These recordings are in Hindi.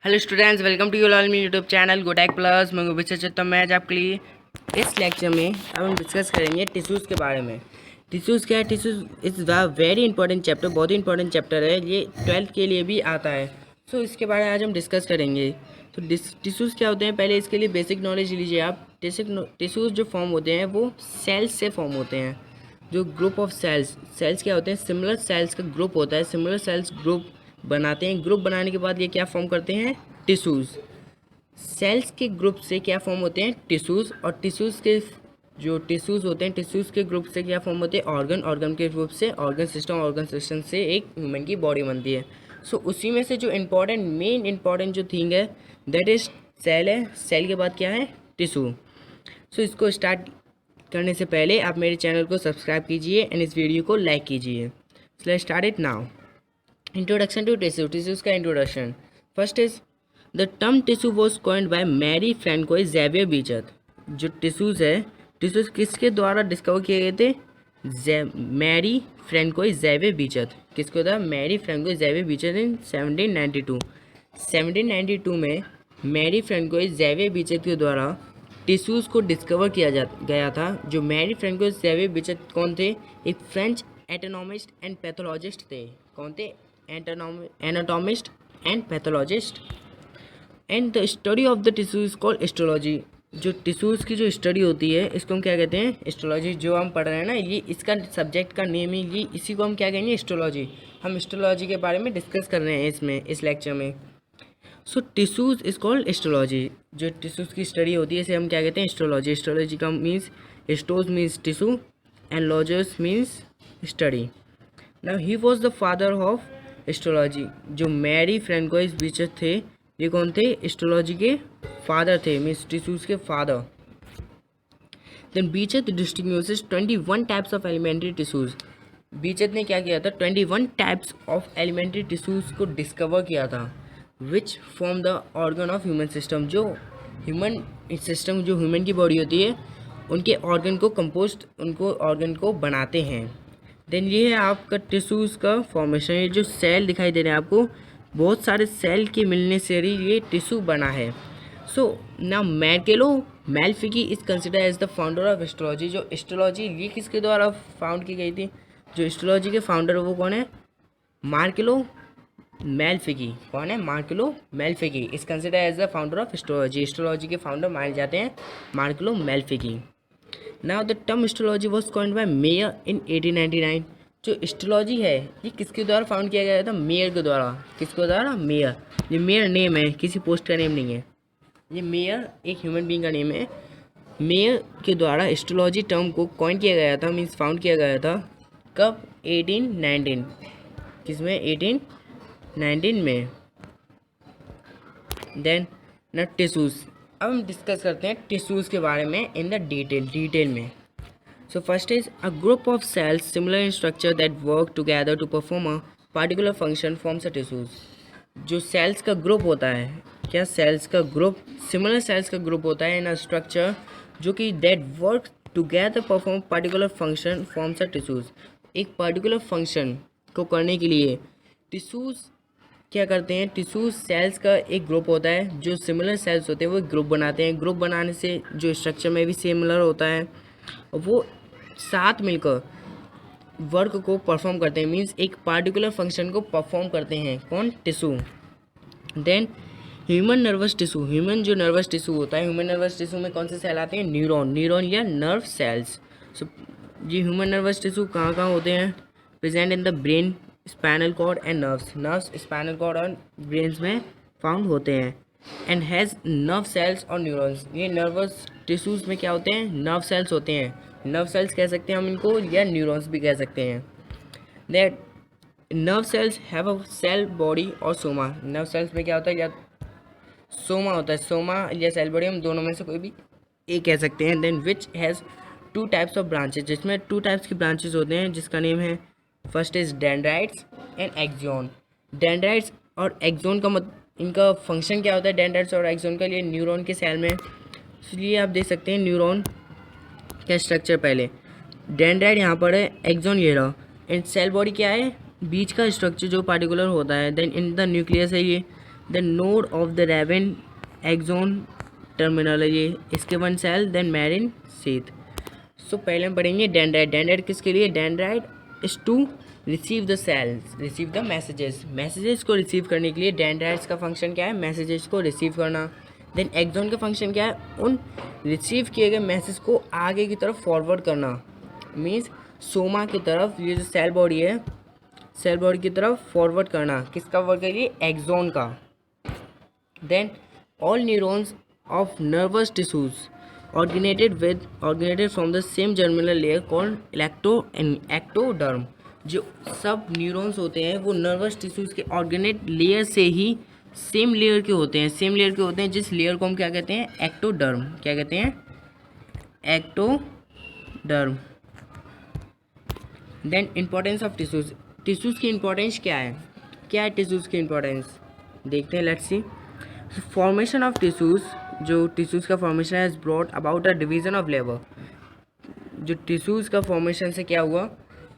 Hello students, welcome to your me YouTube channel go tech plus. मैं विषय चलता हूँ मैं आपके लिए। इस लेक्चर में अब हम डिस्कस करेंगे टिश्यूज़ के बारे में। टिश्यूज़ क्या है? Tissues is the very important chapter, बहुत ही इंपॉर्टेंट चैप्टर है ये, 12th के लिए भी आता है। सो इसके बारे में आज हम डिस्कस करेंगे। तो टिश्यूज़ क्या होते हैं, पहले इसके लिए बेसिक नॉलेज लीजिए आप। टिश्यूज़ जो फॉर्म होते हैं वो सेल्स से फॉर्म होते हैं। जो ग्रुप ऑफ सेल्स क्या होते हैं? सिमिलर सेल्स का ग्रुप होता है। सिमिलर सेल्स ग्रुप बनाते हैं। ग्रुप बनाने के बाद ये क्या फॉर्म करते हैं? टिश्यूज़। सेल्स के ग्रुप से क्या फॉर्म होते हैं? टिश्यूज़। और टिश्यूज़ के जो टिश्यूज़ होते हैं, टिश्यूज़ के ग्रुप से क्या फॉर्म होते हैं? ऑर्गन के ग्रुप से ऑर्गन सिस्टम से एक ह्यूमन की बॉडी बनती है। सो उसी में से जो मेन इंपॉर्टेंट जो थिंग है दैट इज सेल है। सेल के बाद क्या है? टिश्यू। सो इसको स्टार्ट करने से पहले आप मेरे चैनल को सब्सक्राइब कीजिए एंड इस वीडियो को लाइक कीजिए। So let's start it now. Introduction to tissue. Tissues का introduction. First is the term tissue was coined by Marie Francois Xavier Bichat. जो टिश्यूज़ है, टिश्यूज़ किसके द्वारा डिस्कवर किए गए थे? Marie Francois Xavier Bichat. किसको था? Marie Francois Xavier Bichat in 1792। 1792 में मैरी फ्रैंकोइस ज़ेवियर बीचत के द्वारा टिश्यूज़ को डिस्कवर किया गया था। जो मैरी फ्रैंकोइस ज़ेवियर बीचत कौन थे? एक फ्रेंच एटोनॉमिस्ट एंड पैथोलॉजिस्ट थे। कौन थे? Anatomist and pathologist. And the study of the tissue is called histology. जो टिश्यूज़ की जो स्टडी होती है इसको हम क्या कहते हैं? हिस्टोलॉजी। जो हम पढ़ रहे हैं ना, ये इसका सब्जेक्ट का नेम ही ये, इसी को हम क्या कहेंगे? हिस्टोलॉजी। हम हिस्टोलॉजी के बारे में डिस्कस कर रहे हैं इस लेक्चर में। So tissues is called histology. जो टिश्यूज़ की स्टडी होती है इसे हम क्या कहते हैं? हिस्टोलॉजी। हिस्टोलॉजी का means, histos means tissue and logos means study. Now he was the father of histology. जो मैरी फ्रैंकोइस बीचत थे, ये कौन थे? हिस्टोलॉजी के फादर थे, मीन्स टिश्यूज़ के father. Then Bichat distinguishes 21 types of elementary tissues. Bichat ने क्या किया था? 21 टाइप्स ऑफ एलिमेंट्री टिश्यूज़ को डिस्कवर किया था, which form the organ of human system. जो ह्यूमन सिस्टम, जो ह्यूमन की बॉडी होती है, उनके ऑर्गन को बनाते हैं। देन ये है आपका टिश्यूज़ का फॉर्मेशन। ये जो सेल दिखाई दे रहे हैं आपको, बहुत सारे सेल के मिलने से ही ये टिश्यू बना है। सो ना Marcello Malpighi is consider as the founder of histology. जो हिस्टोलॉजी ये किसके द्वारा फाउंड की गई थी? जो हिस्टोलॉजी के फाउंडर वो कौन है? Marcello Malpighi. कौन है? Marcello Malpighi is consider as the founder of histology. Histology के फाउंडर माने जाते हैं Marcello Malpighi. Now the term histology was coined by Mayer in 1899। जो हिस्टोलॉजी है ये किसके द्वारा फाउंड किया गया था? मेयर के द्वारा। किसके द्वारा? मेयर। ये मेयर नेम है, किसी पोस्ट का नेम नहीं है। ये मेयर एक ह्यूमन बीइंग का नेम है। मेयर के द्वारा हिस्टोलॉजी टर्म को कॉइन किया गया था, मीन्स फाउंड किया गया था। कब? 1819। किसमें? 1819 में। देन न टिश्यूज़। अब हम डिस्कस करते हैं टिश्यूज़ के बारे में इन द डिटेल में। So first is a group of cells similar in structure that work together to perform a particular function forms a tissues. जो सेल्स का ग्रुप होता है, क्या सेल्स का ग्रुप, सिमिलर सेल्स का ग्रुप होता है इन अ स्ट्रक्चर जो कि that work together perform particular function forms a tissues. एक पर्टिकुलर फंक्शन को करने के लिए टिश्यूज़ क्या करते हैं? टिश्यू सेल्स का एक ग्रुप होता है। जो सिमिलर सेल्स होते हैं वो एक ग्रुप बनाते हैं। ग्रुप बनाने से जो स्ट्रक्चर में भी सिमिलर होता है, और वो साथ मिलकर वर्क को परफॉर्म करते हैं, मीन्स एक पार्टिकुलर फंक्शन को परफॉर्म करते हैं। कौन? Tissue. Then human nervous tissue. Human जो नर्वस टिश्यू होता है, ह्यूमन नर्वस टिश्यू में कौन से सेल आते हैं? न्यूरॉन या नर्व सेल्स। सो ये ह्यूमन नर्वस टिश्यू कहाँ कहाँ होते हैं? Present in the brain, spinal cord and nerves spinal cord और ब्रेन्स में फाउंड होते हैं। एंड हैज़ नर्व सेल्स और न्यूरॉन्स। ये नर्वस टिश्यूज़ में क्या होते हैं? नर्व सेल्स होते हैं। नर्व सेल्स कह सकते हैं हम इनको, या न्यूरॉन्स भी कह सकते हैं। That nerve cells have a cell body और सोमा। नर्व सेल्स में क्या होता है? या सोमा होता है। सोमा या सेल बॉडी, हम दोनों में से कोई भी एक कह सकते हैं। Then which has 2 types of branches. जिसमें 2 टाइप्स की ब्रांचेज होते हैं, जिसका नेम है first is dendrites and axon. Dendrites और एक्सोन का इनका फंक्शन क्या होता है? डेंड्राइट्स और एक्सोन का लिए न्यूरॉन के सेल में, इसलिए आप देख सकते हैं न्यूरॉन का स्ट्रक्चर पहले डेंड्राइट यहाँ पर है, एक्सोन ये रहा। एंड सेल बॉडी क्या है? बीच का स्ट्रक्चर जो पार्टिकुलर होता है। देन इन द न्यूक्लियस है ये। The node of the Ranvier axon terminal है ये, इसके वन cell, then myelin sheath. So पहले हम पढ़ेंगे डेंड्राइट। डेंड्राइट किसके लिए? Dendrite is to receive the cells, receive the messages. Messages को रिसीव करने के लिए डेंड्राइट्स का फंक्शन क्या है? मैसेजेस को रिसीव करना। देन एक्सोन का फंक्शन क्या है? उन रिसीव किए गए मैसेज को आगे की तरफ फॉरवर्ड करना, मीन्स सोमा की तरफ, ये जो सेल बॉडी है, सेल बॉडी की तरफ फॉरवर्ड करना। किसका वर्क है ये? एक्सोन का। Then all neurons of nervous tissues originated from the same germinal layer called ectoderm। जो सब न्यूरॉन्स होते हैं वो नर्वस टिश्यूज के ऑर्गेनेट लेयर से ही सेम लेयर के होते हैं, सेम लेयर के होते हैं, जिस लेयर को हम क्या कहते हैं? एक्टोडर्म। क्या कहते हैं? Ectoderm. Then importance of tissues. Tissues की इंपॉर्टेंस क्या है? क्या है टिश्यूज की इंपॉर्टेंस? देखते हैं, let's see. Formation of tissues, जो टिश्यूज़ का फॉर्मेशन है, brought about a division of labour. जो टिश्यूज़ का फॉर्मेशन से क्या हुआ?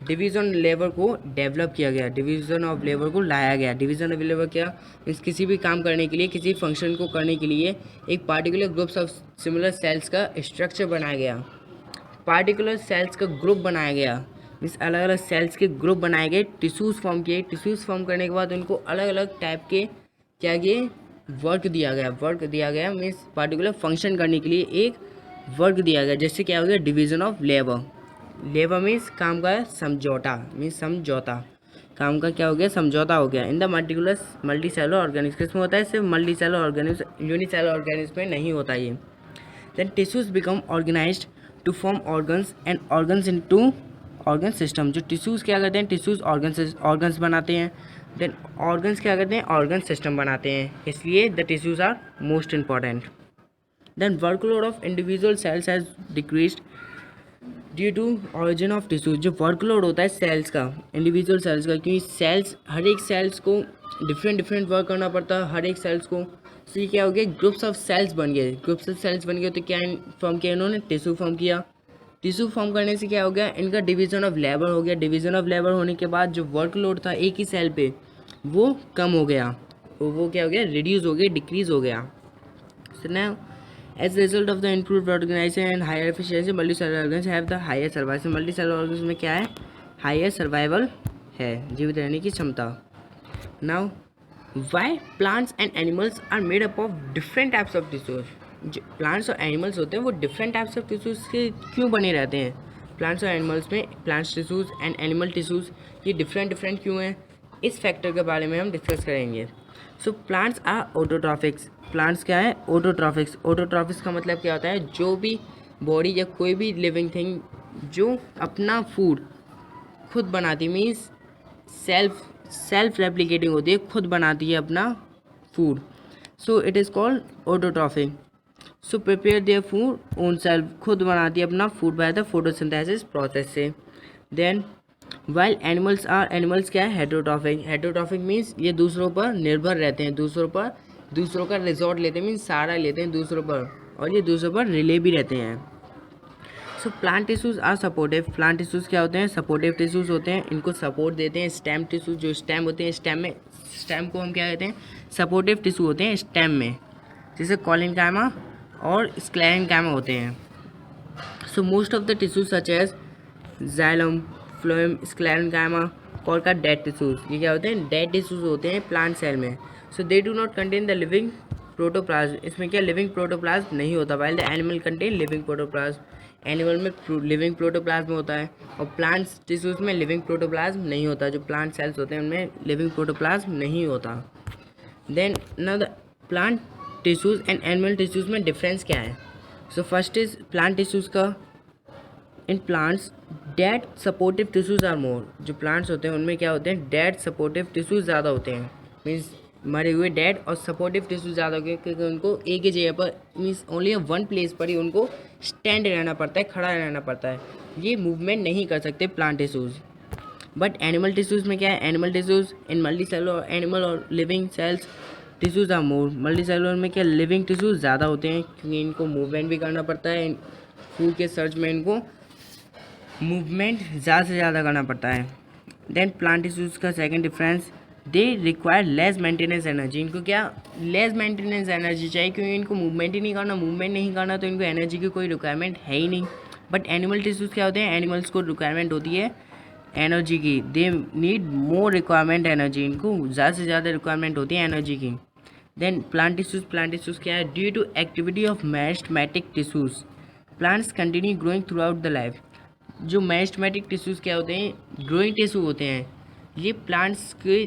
डिवीज़न लेबर को डेवलप किया गया, डिवीज़न ऑफ लेबर को लाया गया। डिवीज़न ऑफ लेबर क्या? इस किसी भी काम करने के लिए, किसी फंक्शन को करने के लिए एक particular groups of similar cells का स्ट्रक्चर बनाया गया, पार्टिकुलर सेल्स का ग्रुप बनाया गया, मीन्स अलग अलग सेल्स के ग्रुप बनाए गए, टिश्यूज़ फॉर्म किए। टिश्यूज़ फॉर्म करने के बाद उनको अलग अलग टाइप के क्या किए? वर्क दिया गया, मीन्स पार्टिकुलर फंक्शन करने के लिए एक वर्क दिया गया। जैसे क्या हो गया? Division of labour. Labour means काम का समझौता, मीन्स समझौता, काम का क्या हो गया? समझौता हो गया। In the multicellular organism, किसमें होता है? सिर्फ multicellular organism, unicellular organism में नहीं होता ये। Then tissues become organised to form organs and organs into organ system. जो टिश्यूज़ क्या करते हैं? टिश्यूज़ ऑर्गन्स बनाते हैं। देन ऑर्गन्स क्या करते हैं? ऑर्गन सिस्टम बनाते हैं। इसलिए the tissues are most important. Then workload of individual cells has decreased due to origin of tissues. जो वर्कलोड होता है सेल्स का, इंडिविजुअल सेल्स का, क्योंकि सेल्स, हर एक सेल्स को डिफरेंट वर्क करना पड़ता है, हर एक सेल्स को। तो ये क्या हो गया? ग्रुप्स ऑफ सेल्स बन गए, ग्रुप्स ऑफ सेल्स बन गए। तो क्या फॉर्म किया इन्होंने? टिश्यू फॉर्म किया। टिश्यू फॉर्म करने से क्या हो गया? इनका डिवीज़न ऑफ लेबर हो गया। डिवीज़न ऑफ लेबर होने के बाद जो वर्कलोड था एक ही सेल पे, वो कम हो गया, वो क्या हो गया? रिड्यूस हो गया, डिक्रीज हो गया। So now as result of the improved organisation and higher efficiency, multicellular organs have the higher survival. Multicellular organs में क्या है? हायर सर्वाइवल है, जीवित रहने की क्षमता। Now why plants and animals are made up of different types of tissues. जो प्लांट्स और एनिमल्स होते हैं वो डिफरेंट टाइप्स ऑफ टिश्यूज के क्यों बने रहते हैं? प्लांट्स और एनिमल्स में, plants tissues and animal tissues, ये डिफरेंट क्यों हैं? इस फैक्टर के बारे में हम डिस्कस करेंगे। So plants are autotrophics. Plants क्या है? ऑटोट्रॉफिक्स। ऑटोट्रॉफिक्स का मतलब क्या होता है? जो भी बॉडी या कोई भी लिविंग थिंग जो अपना फूड खुद बनाती, मीन्स सेल्फ रेप्लिकेटिंग होती है, खुद बनाती है अपना food. So it is called autotrophic. So prepare their food own self, खुद बनाती है अपना food by the photosynthesis process से। देन वाइल एनिमल्स क्या है? हेटेरोट्रॉफिक। हेटेरोट्रॉफिक मीन्स ये दूसरों पर निर्भर रहते हैं, दूसरों का रिजॉर्ट लेते हैं, मीन्स सहारा लेते हैं दूसरों पर, और ये दूसरों पर रिले भी रहते हैं। So plant tissues are supportive. Plant tissues क्या होते हैं? सपोर्टिव टिश्यूज़ होते हैं, इनको सपोर्ट देते हैं। स्टेम टिश्यूज़, जो स्टेम होते हैं, स्टेम को हम क्या कहते हैं? सपोर्टिव टिश्यू होते हैं स्टेम में, जैसे कॉलिनकाइमा और स्क्लेरेनकाइमा होते हैं। So most of the tissues such as xylem, phloem, sclerenchyma call का डेड टिश्यूज। ये क्या होते हैं? डेड टिश्यूज होते हैं प्लांट सेल में। So they do not contain the living protoplasm. इसमें क्या लिविंग प्रोटोप्लाज्म नहीं होता। While the animal contain living protoplasm. Animal में लिविंग प्रोटोप्लाज्म होता है, और प्लांट्स टिश्यूज में लिविंग प्रोटोप्लाज्म नहीं होता। जो प्लांट सेल्स होते हैं उनमें लिविंग प्रोटोप्लाज्म नहीं होता। Then now the plant tissues and animal tissues में डिफरेंस क्या है? So first is plant tissues का, in plants dead supportive tissues are more. जो प्लांट्स होते हैं उनमें क्या होते हैं? डेड सपोर्टिव टिश्यूज ज़्यादा होते हैं, मीन्स मरे हुए डेड, और सपोर्टिव टिश्यूज ज़्यादा होते हैं क्योंकि उनको एक ही जगह पर, मीन्स ओनली वन प्लेस पर ही उनको स्टैंड रहना पड़ता है, खड़ा रहना पड़ता है, ये मूवमेंट नहीं कर सकते plant tissues. But animal tissues में क्या है? Animal tissues in multicellular animal और living cells tissues are more. Multicellular में क्या? लिविंग टिश्यूज़ ज़्यादा होते हैं क्योंकि इनको मूवमेंट भी करना पड़ता है, फूड के सर्च में इनको मूवमेंट ज़्यादा से ज़्यादा करना पड़ता है। देन प्लांट टिश्यूज़ का second difference, they require less maintenance energy. इनको क्या लेस मेंटेनेंस एनर्जी चाहिए, क्योंकि इनको मूवमेंट ही नहीं करना, मूवमेंट नहीं करना तो इनको एनर्जी की कोई रिक्वायरमेंट है ही नहीं। बट एनिमल टिश्यूज़ क्या होते हैं, एनिमल्स को रिक्वायरमेंट होती है एनर्जी की, they need more requirement energy, इनको ज़्यादा से ज़्यादा रिक्वायरमेंट होती है एनर्जी की। देन प्लांट टिश्यूज़ क्या है, due to activity of meristematic tissues plants continue growing throughout the life. जो मेरिस्टेमेटिक टिश्यूज़ क्या होते हैं, ग्रोइंग टिश्यू होते हैं, ये प्लांट्स के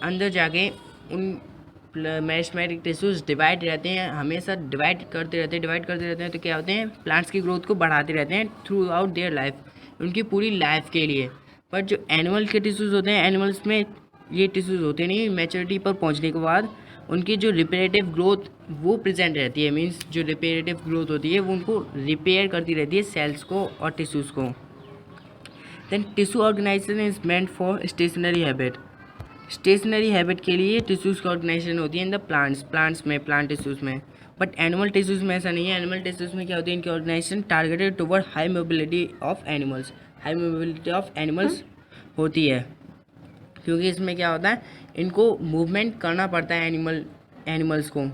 अंदर जाके उन मेरिस्टेमेटिक टिश्यूज़ डिवाइड रहते हैं, हमेशा डिवाइड करते रहते हैं, तो क्या होते हैं, प्लांट्स की ग्रोथ को बढ़ाते रहते हैं थ्रू आउट देयर लाइफ, उनकी पूरी लाइफ के लिए। पर जो एनिमल के टिश्यूज़ होते हैं, एनिमल्स में ये टिश्यूज़ होते नहीं, मैच्योरिटी पर पहुंचने के बाद उनकी जो रिपेरेटिव ग्रोथ वो प्रेजेंट रहती है, मीन्स जो रिपेरेटिव ग्रोथ होती है वो उनको रिपेयर करती रहती है सेल्स को और टिश्यूज़ को। Then tissue organisation is meant for stationary habit. Stationary habit के लिए टिश्यूज़ की ऑर्गेनाइजेशन होती है इन द प्लांट्स में, प्लांट टिश्यूज़ में। बट एनिमल टिश्यूज़ में ऐसा नहीं है। एनिमल टिश्यूज़ में क्या होती है, इनकी organization targeted toward high mobility of animals, high mobility of animals होती है, क्योंकि इसमें क्या होता है, इनको मूवमेंट करना पड़ता है एनिमल्स को।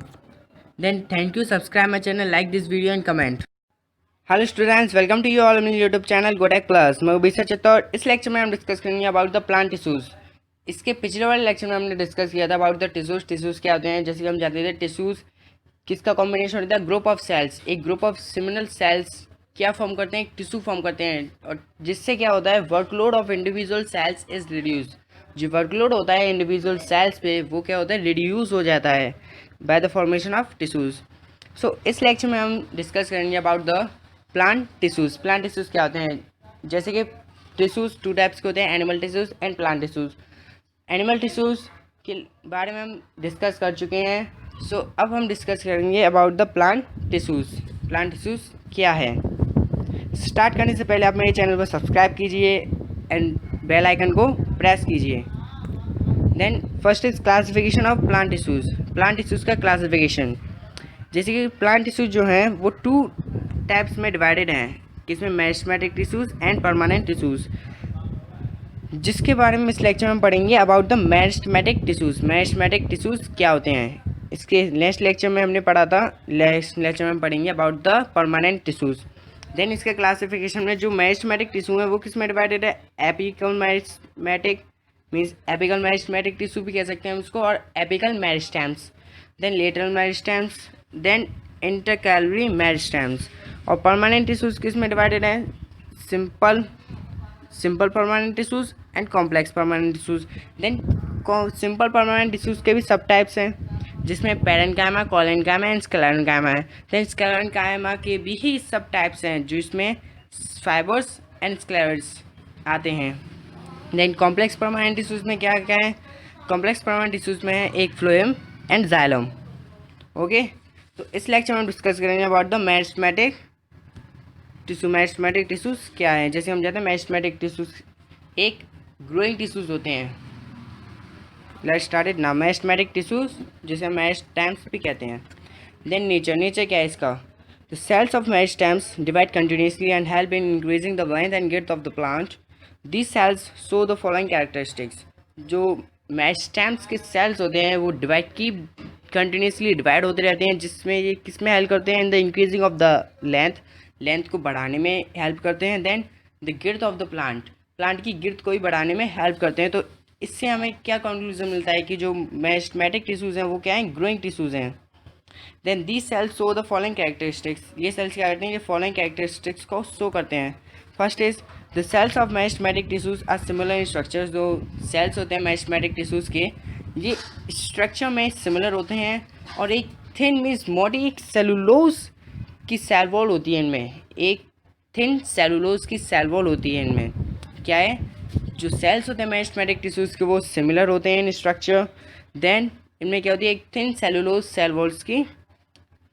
Then thank you, subscribe my channel, like this video and comment. Hello students, welcome to you all मेरे यूट्यूब चैनल गोटेक प्लस। मैं विशा चित्तौड़। इस लेक्चर में हम डिस्कस करेंगे अबाउट द प्लांट टिश्यूज़। इसके पिछले वाले लेक्चर में हमने डिस्कस किया था अबाउट द टिश्यूज़ क्या होते हैं। जैसे कि हम जानते थे टिश्यूज़ किसका कॉम्बिनेशन होता है, ग्रुप ऑफ सेल्स, एक ग्रुप ऑफ सिमिलर सेल्स क्या फॉर्म करते हैं, एक टिश्यू फॉर्म करते हैं, और जिससे क्या होता है, workload of individual sales is reduce. जो वर्कलोड होता है इंडिविजुअल सेल्स पे वो क्या होता है, रिड्यूस हो जाता है by the formation of tissues. So इस लेक्चर में हम डिस्कस करेंगे about the plant tissues. Plant tissues क्या होते हैं, जैसे कि टिश्यूज़ टू टाइप्स के होते हैं, animal tissues and plant tissues. Animal tissues के बारे में हम डिस्कस कर चुके हैं। सो अब हम डिस्कस करेंगे about the plant tissues. Plant tissues क्या है। स्टार्ट करने से पहले आप मेरे चैनल को सब्सक्राइब कीजिए एंड बेल आइकन को प्रेस कीजिए। Then first is classification of plant tissues. Plant tissues का क्लासिफिकेशन, जैसे कि प्लांट टिश्यूज़ जो हैं वो टू टाइप्स में डिवाइडेड हैं, किसमें meristematic tissues and permanent tissues, जिसके बारे में इस लेक्चर में पढ़ेंगे about the meristematic tissues. Meristematic tissues क्या होते हैं, इसके नेक्स्ट लेक्चर में हमने पढ़ा था, नेक्स्ट लेक्चर में पढ़ेंगे about the permanent tissues. Then इसके क्लासिफिकेशन में जो मेरिस्टेमेटिक टिश्यू है वो किस में डिवाइडेड है, apical meristematic, means apical meristematic tissue भी कह सकते हैं उसको, और apical meristems, then lateral meristems, then intercalary meristems. और परमानेंट टिश्यूज़ किस में डिवाइडेड है, simple permanent tissues and complex permanent tissues. Then simple permanent tissues के भी सब टाइप्स हैं, जिसमें पेरेन्काइमा, कोलेन्काइमा एंड स्क्लेरेन्काइमा है। देन स्क्लेरेन्काइमा के भी ही सब टाइप्स हैं, जो इसमें फाइबर्स एंड स्क्लेरस आते हैं। देन कॉम्प्लेक्स परमानेंट टिश्यूज़ में क्या क्या है, कॉम्प्लेक्स परमानेंट टिश्यूज़ में है एक फ्लोएम एंड जाइलम। ओके, तो इस लेक्चर में हम डिस्कस करेंगे about the meristematic tissue. Meristematic tissues क्या है, जैसे हम जानते हैं मेरिस्टेमेटिक टिश्यूज़ एक ग्रोइंग टिश्यूज़ होते हैं। Let's start it now. Meristematic tissues जिसे मेरिस्टेम्स भी कहते हैं। देन नेचर क्या है इसका, the cells of meristems divide continuously and help in increasing the length and girth of the plant. These cells show the following characteristics. जो मेरिस्टेम्स के सेल्स होते हैं वो कंटिन्यूसली डिवाइड होते रहते हैं, जिसमें ये किस में हेल्प करते हैं, in the increasing of the length को बढ़ाने में हेल्प करते हैं। Then the girth of the plant की गिर्थ को ही बढ़ाने में हेल्प करते हैं। तो इससे हमें क्या कंक्लूजन मिलता है कि जो मेरिस्टेमेटिक टिश्यूज़ हैं वो क्या हैं, ग्रोइंग टिश्यूज़ हैं। Then these cells show the following characteristics. ये सेल्स क्या करते हैं, ये फॉलोइंग कैरेक्टरिस्टिक्स को शो करते हैं। First is the cells of meristematic tissues are similar in structures. जो सेल्स होते हैं मेरिस्टेमेटिक टिश्यूज़ के, ये स्ट्रक्चर में सिमिलर होते हैं, और एक थिन मीन्स मोटी एक सेलुलोज की सेल वॉल होती है इनमें, एक थिन सेलुलोज की सेल वॉल होती है इनमें। क्या है, जो सेल्स होते हैं मेरिस्टेमेटिक टिश्यूज़ के वो सिमिलर होते हैं इन स्ट्रक्चर। देन इनमें क्या होती है, एक थिन सेलुलोज सेल वॉल्स की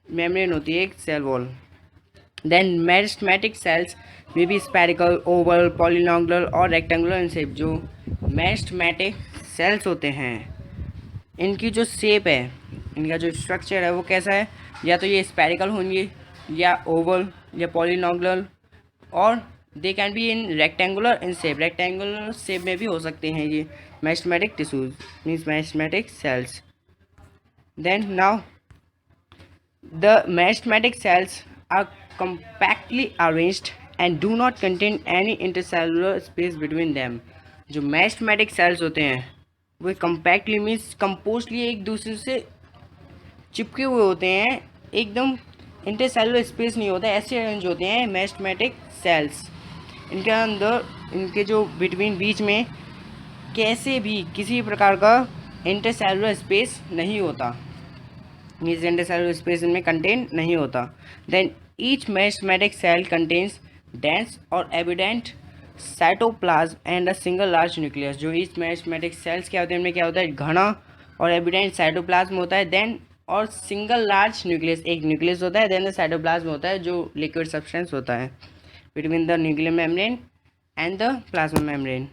मेम्ब्रेन होती है, एक cell wall. Then meristematic cells में भी स्फेरिकल, ओवल, पॉलीनॉकुलर और रेक्टेंगुलर इन शेप। जो मेरिस्टेमेटिक सेल्स होते हैं इनकी जो शेप है, इनका जो स्ट्रक्चर है वो कैसा है, या तो ये स्फेरिकल होंगे, या ओवल, या पॉलीनॉकुलर और they can be in rectangular in shape, rectangular shape में भी हो सकते हैं ये meristematic tissues means meristematic cells. Then now the meristematic cells are compactly arranged and do not contain any intercellular space between them। जो meristematic cells होते हैं वो compactly मीन्स composedly एक दूसरे से चिपके हुए होते हैं, एकदम इंटरसेलुलर स्पेस नहीं होता, ऐसे अरेंज होते हैं meristematic cells। इनके अंदर इनके जो बिटवीन बीच में कैसे भी किसी प्रकार का इंटरसेलुलर स्पेस नहीं होता, मीन्स इंटरसेलुलर स्पेस इनमें कंटेन नहीं होता। Then each meristematic cell contains dense और evident cytoplasm and a single large nucleus. जो ईच मेरिस्टेमेटिक सेल्स क्या होते हैं, इनमें क्या होता है, घना और एविडेंट साइटोप्लाज्म होता है, देन और सिंगल लार्ज न्यूक्लियस, एक न्यूक्लियस होता है, देन साइटोप्लाज्म होता है जो लिक्विड सब्सटेंस होता है between the nuclear membrane and the plasma membrane.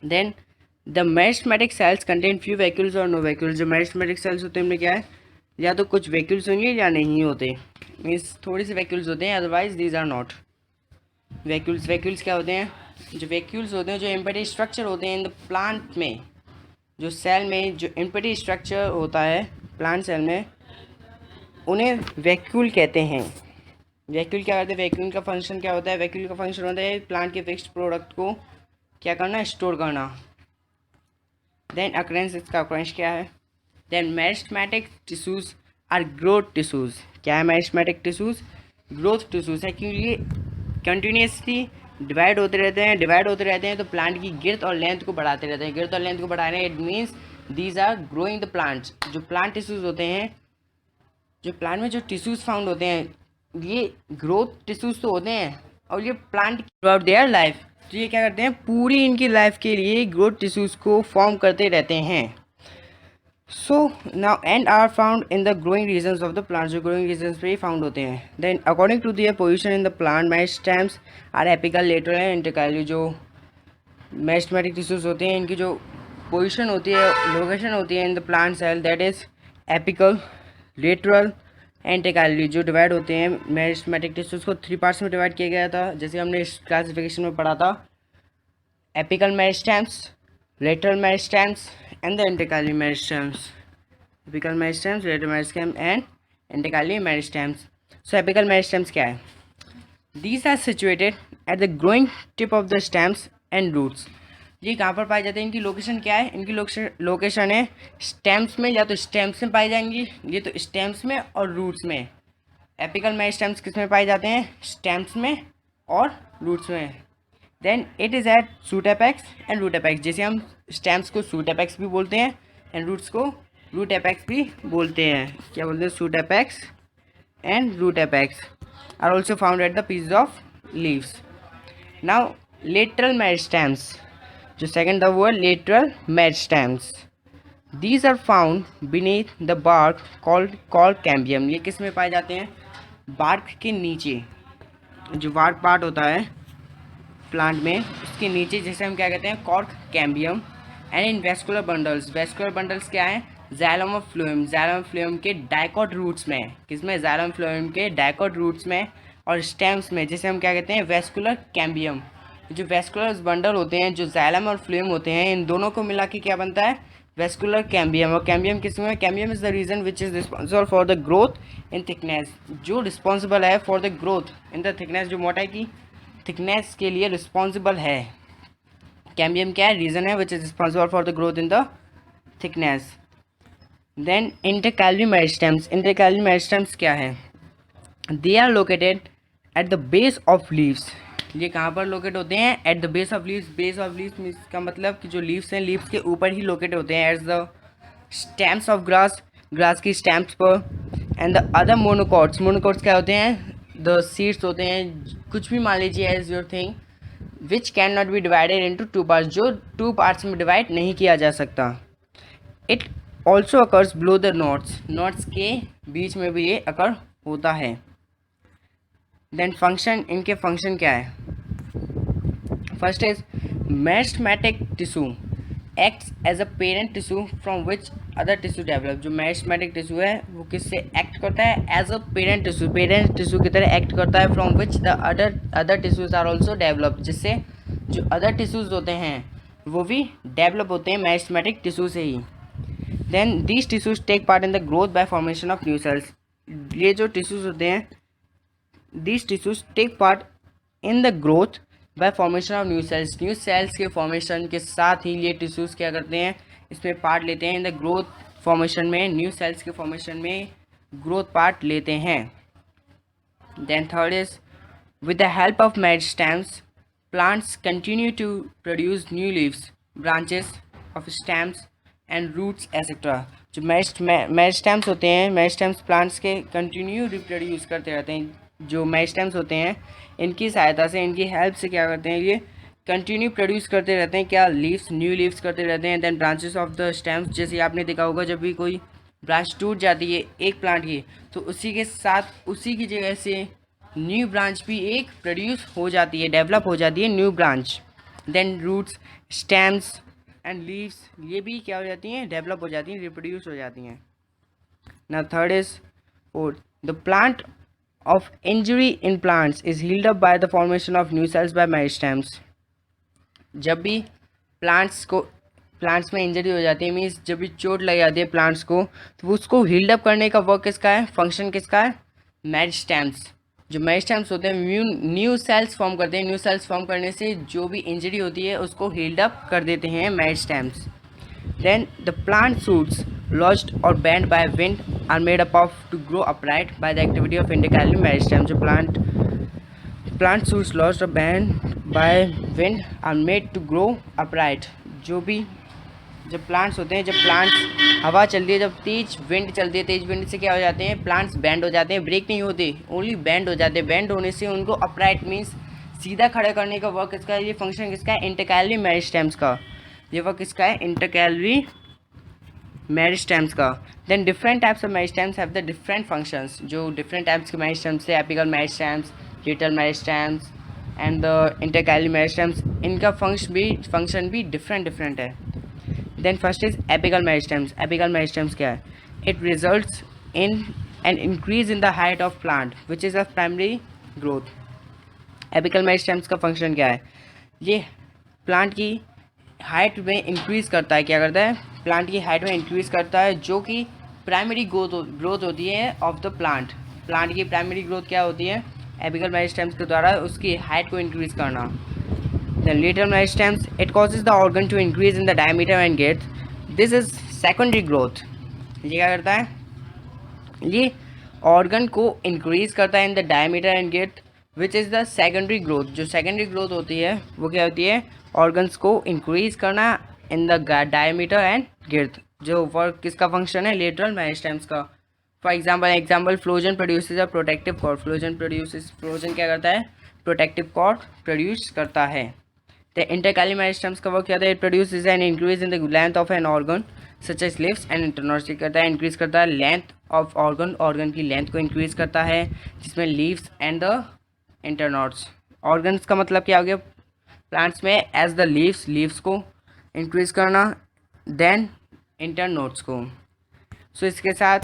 Then the meristematic cells contain few vacuoles और नो वैक्यूल्स। जो मेरिस्टेमेटिक सेल्स होते हैं उनमें क्या है, या तो कुछ वैक्यूल्स होंगे या नहीं होते, मीन्स थोड़े से वैक्यूल्स होते हैं, otherwise these are not vacuoles. Vacuoles क्या होते हैं, जो वैक्यूल्स होते हैं जो एम्पटी स्ट्रक्चर होते हैं इन द प्लांट में, जो सेल में जो एम्पटी स्ट्रक्चर होता है प्लांट सेल में, उन्हें वैक्यूल कहते हैं। वैक्यूल क्या करते हैं, वैक्यूल का फंक्शन क्या होता है, वैक्यूल का फंक्शन होता है प्लांट के फिक्स्ड प्रोडक्ट को क्या करना, स्टोर करना। देन अकरेंस, इसका अकरेंस क्या है, then meristematic tissues are growth tissues. क्या है मेरिस्टेमेटिक टिश्यूज, ग्रोथ टिश्यूज है, क्योंकि ये कंटिन्यूसली डिवाइड होते रहते हैं तो प्लांट की गिर्थ और लेंथ को बढ़ाते रहते हैं, गिर्थ और लेंथ को बढ़ा रहे हैं, it means these are growing the plants. जो प्लांट टिश्यूज होते हैं, जो प्लांट में जो टिश्यूज फाउंड होते हैं, ये ग्रोथ टिश्यूज तो होते हैं और ये plant through out their life, तो ये क्या करते हैं, पूरी इनकी लाइफ के लिए ग्रोथ टिश्यूज को फॉर्म करते रहते हैं। So now and are found in the growing regions of the plant, जो ग्रोइंग रीजन्स पे ही फाउंड होते हैं। Then according to their position in the plant, meristems are apical, lateral and intercalary. जो मेरिस्टेमेटिक टिश्यूज होते हैं, इनकी जो पोजीशन होती है, लोकेशन होती है in the plant cell, that is apical, lateral and intercalary. जो डिवाइड होते हैं मेरिस्टेमेटिक टिश्यूज को 3 पार्ट्स में डिवाइड किया गया था, जैसे हमने इस क्लासिफिकेशन में पढ़ा था, apical meristems, lateral meristems and the intercalary meristems, apical meristems, lateral meristem and intercalary meristems। so apical meristems क्या है, these are situated at the growing tip of the stems and roots। ये कहाँ पर पाए जाते हैं, इनकी लोकेशन क्या है, इनकी लोकेशन है स्टेम्स में, या तो स्टेम्स में पाई जाएंगी, ये तो स्टेम्स में और रूट्स में। एपिकल मेरिस्टेम्स किस में पाए जाते हैं, स्टेम्स में और रूट्स में। Then it is at shoot apex and root apex. जैसे हम स्टेम्स को शूट एपेक्स भी बोलते हैं एंड रूट्स को रूट एपेक्स भी बोलते हैं। क्या बोलते हैं, shoot apex and root apex are also found at the pieces of leaves. Now lateral meristems, जो second the word lateral meristems, these are found beneath the bark called cambium. ये किस में पाए जाते हैं, बार्क के नीचे, जो बार्क पार्ट होता है प्लांट में, उसके नीचे, जैसे हम क्या कहते हैं, cork cambium. And in vascular bundles, vascular bundles क्या है, xylem of phloem, xylem of phloem के डाइकोट रूट्स में, किसमें, जाइलम फ्लोएम के डाइकोट रूट्स में और स्टेम्स में, जैसे हम क्या कहते हैं, वेस्कुलर कैम्बियम। जो वेस्कुलर बंडल होते हैं, जो जाइलम और फ्लोएम होते हैं, इन दोनों को मिला के क्या बनता है, वेस्कुलर कैम्बियम। और कैम्बियम किसमें, cambium is the region which is responsible for the growth in thickness, जो रिस्पॉन्सिबल है for the growth in the thickness, जो मोटाई की थिकनेस के लिए रिस्पॉन्सिबल है। कैम्बियम क्या है, रीजन है which is responsible for the growth in the thickness. Then intercalary meristems, intercalary meristems क्या है, they are located at the base of leaves. ये कहाँ पर लोकेट होते हैं, at the base of leaves. Base of leaves का मतलब कि जो लीव्स हैं, लीव्स के ऊपर ही लोकेट होते हैं, at the stems of grass, grass की स्टेम्स पर। And the other monocots, monocots क्या होते हैं, द सीड्स होते हैं, कुछ भी मान लीजिए as your thing, which can not be divided into 2 parts, जो 2 पार्ट्स में डिवाइड नहीं किया जा सकता। It also occurs below the nodes, nodes के बीच में भी ये अकर होता है। देन फंक्शन, इनके फंक्शन क्या है, First is meristematic tissue acts as a parent tissue from which other tissue develop. जो मेरिस्टेमेटिक टिश्यू है वो किससे एक्ट करता है? As a parent tissue, parent tissue की तरह एक्ट करता है, from which the other tissues are also develop, जिससे जो अदर टिश्यूज होते हैं वो भी डेवलप होते हैं मेरिस्टेमेटिक टिश्यू से ही। Then these tissues take part in the growth by formation of new cells. ये जो टिश्यूज होते हैं, these tissues take part in the growth by formation of new cells. New cells के फॉर्मेशन के साथ ही ये टिश्यूज क्या करते हैं? इसमें पार्ट लेते हैं इन द ग्रोथ फॉर्मेशन में, न्यू सेल्स के फॉर्मेशन में ग्रोथ पार्ट लेते हैं। Then third is with the help of meristems plants continue to produce new leaves, branches of stems and roots etcetera. जो मेरिस्टेम्स होते हैं, मेरिस्टेम्स प्लांट्स के कंटिन्यू रिप्रोड्यूस करते रहते हैं। जो मेरिस्टेम्स होते हैं इनकी सहायता से, इनकी हेल्प से क्या करते हैं? ये कंटिन्यू प्रोड्यूस करते रहते हैं क्या? लीव्स, न्यू लीव्स करते रहते हैं। Then branches of the stems, जैसे आपने देखा होगा जब भी कोई ब्रांच टूट जाती है एक प्लांट की, तो उसी के साथ उसी की जगह से न्यू ब्रांच भी एक प्रोड्यूस हो जाती है, डेवलप हो जाती है new branch. Then roots, stems and leaves, ये भी क्या हो जाती हैं? डेवलप हो जाती हैं, रिप्रोड्यूस हो जाती हैं। Now third is fourth, the plant of injury in plants is healed up by the formation of new cells by meristems। जब भी प्लांट्स में इंजरी हो जाती है, मीन्स जब भी चोट लग जाती है प्लांट्स को, तो उसको हील्ड अप करने का वर्क किसका है? फंक्शन किसका है? मेरिस्टेम्स। जो मेरिस्टेम्स होते हैं न्यू सेल्स फॉर्म करते हैं, न्यू सेल्स फॉर्म करने से जो भी इंजरी होती है उसको हील्ड अप कर देते हैं meristems. Then the plant shoots lodged or bent by wind are made up of to grow upright by the activity of intercalary meristem। जो plant shoots lodged or bent by wind are made to grow upright। जो भी जब प्लांट्स होते हैं, जब प्लांट्स हवा चलती है, जब तेज विंड चलती है, तेज विंड से क्या हो जाते हैं? प्लांट्स बेंड हो जाते हैं, ब्रेक नहीं होते, ओनली बेंड हो जाते हैं। बेंड होने से उनको अपराइट मीन्स सीधा खड़ा करने का वर्क किसका है? ये फंक्शन किसका है? इंटरकैलरी मेरिस्टेम्स का। ये वर्क किसका है? इंटरकैलरी मेरिस्टेम्स का। Then different types of meristems have the different functions. जो डिफरेंट टाइप्स के मेरिस्टेम्स है, apical meristems, lateral meristems and the intercalary meristems, इनका फंक्शन भी डिफरेंट है। Then first is apical meristems. Apical meristems क्या है? It results in an increase in the height of plant which is a primary growth. Apical meristems का फंक्शन क्या है? ये प्लांट की हाइट में इंक्रीज़ करता है। क्या करता है? प्लांट की हाइट में इंक्रीज़ करता है, जो कि प्राइमरी ग्रोथ होती है ऑफ द प्लांट। प्लांट की प्राइमरी ग्रोथ क्या होती है? एपिकल मेरिस्टेम्स के द्वारा उसकी हाइट को इंक्रीज़ करना। Then lateral meristems, it causes the organ to increase in the diameter and गेट, दिस इज सेकेंडरी ग्रोथ। ये क्या करता है? ये ऑर्गन को इंक्रीज करता है इन द डायमीटर एंड गेट which is the secondary growth. जो सेकेंडरी ग्रोथ होती है वो क्या होती है? ऑर्गन्स को इंक्रीज करना in the diameter and girth. जो वर्क किसका फंक्शन है? लेटरल मेरिस्टेम्स का। For example phellogen produces a protective cork. Phellogen क्या करता है? प्रोटेक्टिव कॉर्ड प्रोड्यूस करता है। द इंटरकैलरी मेरिस्टेम्स का वर्क क्या है? It produces an increase in the length of an organ such as leaves and internodes. करता है इंक्रीज करता है लेंथ ऑफ ऑर्गन की लेंथ को इंक्रीज करता है, जिसमें leaves and the internodes. Organs का मतलब क्या हो गया प्लांट्स में? एज द लीव्स को इंक्रीज करना, देन इंटरनोड्स को। सो इसके साथ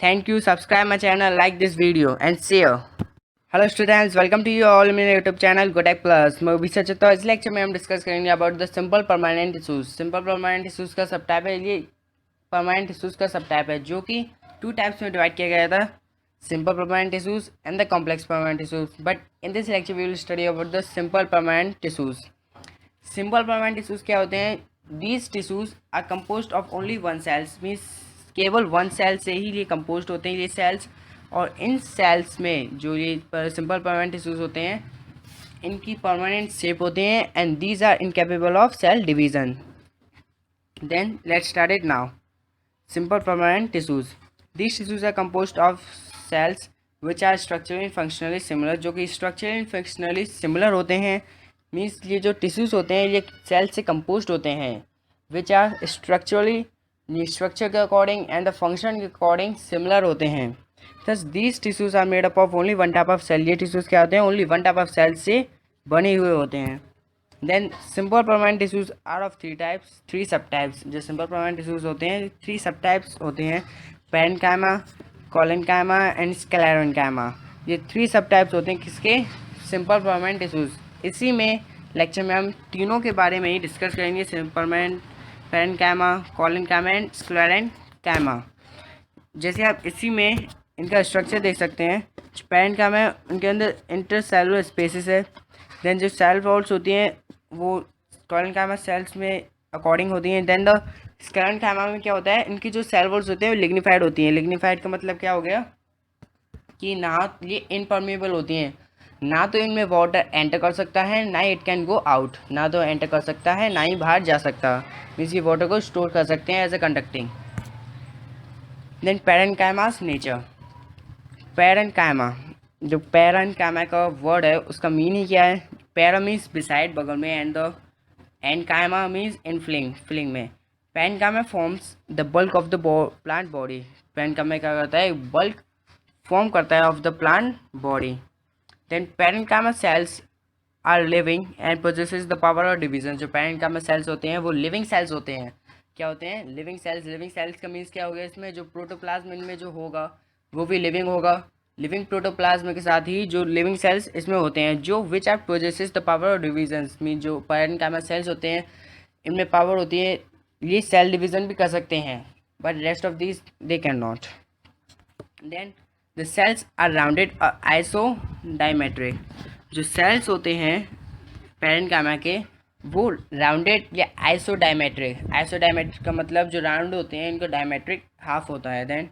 thank you, subscribe my channel, like this video and share. Hello students, welcome to you all मेरे यूट्यूब चैनल गोटेक प्लस। मैं अभी सच इस लेक्चर में हम डिस्कस करेंगे about the simple permanent tissues. Simple permanent tissues का सब टाइप है, ये परमानेंट टिश्यूज का सब टाइप है, जो कि 2 टाइप्स में डिवाइड किया गया था, simple permanent tissues and the complex permanent tissues। But in this lecture we will study about the simple permanent tissues। simple permanent tissues क्या होते हैं? These tissues are composed of only one cells, means केवल one cell से ही ये composed होते हैं ये cells। और इन cells में जो ये simple permanent tissues होते हैं इनकी permanent shape होते हैं and these are incapable of cell division। Then let's start it now। simple permanent tissues, these tissues are composed of cells which are structurally and functionally similar। जो कि structurally and functionally similar होते हैं, मीन्स ये जो टिश्यूज़ होते हैं ये सेल से composed होते हैं, which are structurally स्ट्रक्चर के अकॉर्डिंग एंड द फंक्शन के अकॉर्डिंग सिमिलर होते हैं। thus these tissues are made up of only one type of cell। ये टिश्यूज़ क्या होते हैं? Only one type of cell से बने हुए होते हैं। Then simple permanent tissues are of three subtypes. जो सिंपल परमानेंट टिश्यूज होते हैं 3 सब टाइप्स होते हैं, पैरेन्काइमा, कोलेन्काइमा एंड स्क्लेरेन्काइमा। ये 3 सब टाइप्स होते हैं किसके, सिंपल परमानेंट टिश्यूज। इसी में लेक्चर में हम तीनों के बारे में ही डिस्कस करेंगे, simple permanent, parenchyma, collenchyma and sclerenchyma. जैसे आप इसी में इनका स्ट्रक्चर देख सकते हैं, पैरेन्काइमा है उनके अंदर इंटरसेलुलर स्पेसेस है। देन जो सेल वॉल्स होती हैं वो कोलेन्काइमा सेल्स में अकॉर्डिंग होती हैं। देन द स्क्लेरेन्काइमा में क्या होता है, इनकी जो सेल वॉल्स होती हैं वो लिग्निफाइड होती हैं। लिग्निफाइड का मतलब क्या हो गया कि ना ये इनपरमेबल होती हैं, ना तो इनमें वाटर एंटर कर सकता है ना इट कैन गो आउट, ना तो एंटर कर सकता है ना ही बाहर जा सकता, मीन्स ये वाटर को स्टोर कर सकते हैं as a conducting. Then parenchyma's nature, parenchyma, जो पैरेन्काइमा का वर्ड है उसका मीनिंग क्या है, पैरा मीन्स बिसाइड बगल में and the enchyma means in filling, filling में। Parenchyma forms the bulk of the plant body, parenchyma क्या करता है, बल्क फॉर्म करता है of the plant body. Then parenchyma cells are living and possesses the power of division. जो पैरेन्काइमा सेल्स होते हैं वो लिविंग सेल्स होते हैं। क्या होते हैं, लिविंग सेल्स। लिविंग सेल्स का मीन्स क्या हो गया, इसमें जो प्रोटोप्लाज्म इनमें जो होगा वो भी लिविंग होगा। लिविंग प्रोटोप्लाज्म के साथ ही जो लिविंग सेल्स इसमें होते हैं जो which are possesses the power of division, mean जो पैरेन्काइमा सेल्स होते हैं इनमें पावर होती है, ये सेल डिवीजन भी कर सकते हैं, but rest of this they can not. Then the cells are rounded isodiametric. जो सेल्स होते हैं पैरेन्काइमा के वो राउंडेड या आइसोडायमेट्रिक। आइसोडायमेट्रिक का मतलब जो राउंड होते हैं इनको डायमेट्रिक हाफ होता है। Then